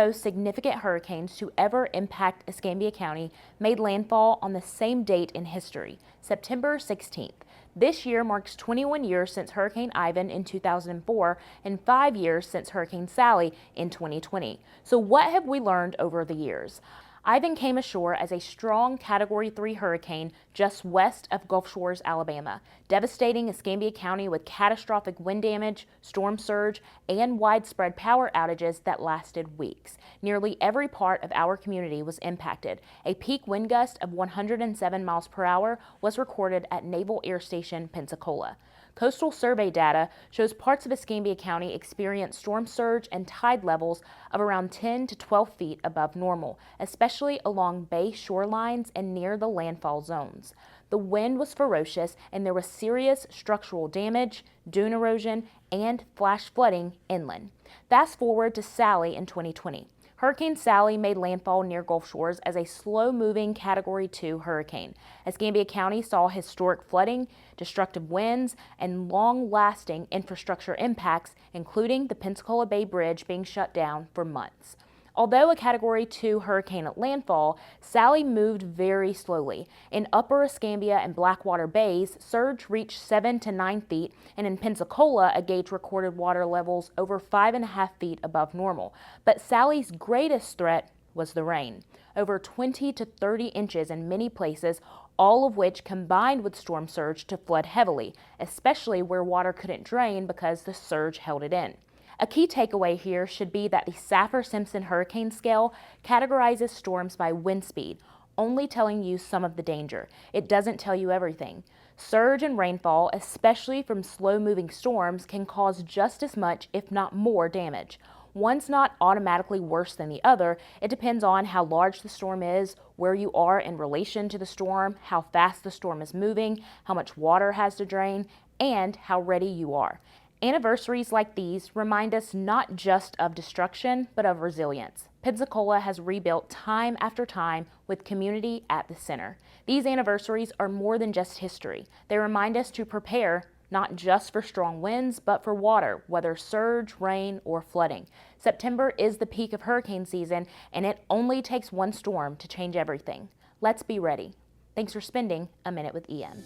most significant hurricanes to ever impact Escambia County made landfall on the same date in history, September 16th. This year marks 21 years since Hurricane Ivan in 2004 and 5 years since Hurricane Sally in 2020. So what have we learned over the years? Ivan came ashore as a strong Category 3 hurricane just west of Gulf Shores, Alabama, devastating Escambia County with catastrophic wind damage, storm surge, and widespread power outages that lasted weeks. Nearly every part of our community was impacted. A peak wind gust of 107 miles per hour was recorded at Naval Air Station, Pensacola. Coastal Survey data shows parts of Escambia County experienced storm surge and tide levels of around 10 to 12 feet above normal, especially along bay shorelines and near the landfall zones. The wind was ferocious and there was serious structural damage, dune erosion, and flash flooding inland. Fast forward to Sally in 2020. Hurricane Sally made landfall near Gulf Shores as a slow-moving Category 2 hurricane. Escambia County saw historic flooding, destructive winds, and long-lasting infrastructure impacts, including the Pensacola Bay Bridge being shut down for months. Although a Category 2 hurricane at landfall, Sally moved very slowly. In Upper Escambia and Blackwater Bays, surge reached 7 to 9 feet, and in Pensacola, a gauge recorded water levels over 5.5 feet above normal. But Sally's greatest threat was the rain, over 20 to 30 inches in many places, all of which combined with storm surge to flood heavily, especially where water couldn't drain because the surge held it in. A key takeaway here should be that the Saffir-Simpson hurricane scale categorizes storms by wind speed, only telling you some of the danger. It doesn't tell you everything. Surge and rainfall, especially from slow-moving storms, can cause just as much, if not more, damage. One's not automatically worse than the other. It depends on how large the storm is, where you are in relation to the storm, how fast the storm is moving, how much water has to drain, and how ready you are. Anniversaries like these remind us not just of destruction, but of resilience. Pensacola has rebuilt time after time with community at the center. These anniversaries are more than just history. They remind us to prepare not just for strong winds, but for water, whether surge, rain, or flooding. September is the peak of hurricane season, and it only takes one storm to change everything. Let's be ready. Thanks for spending a minute with EM.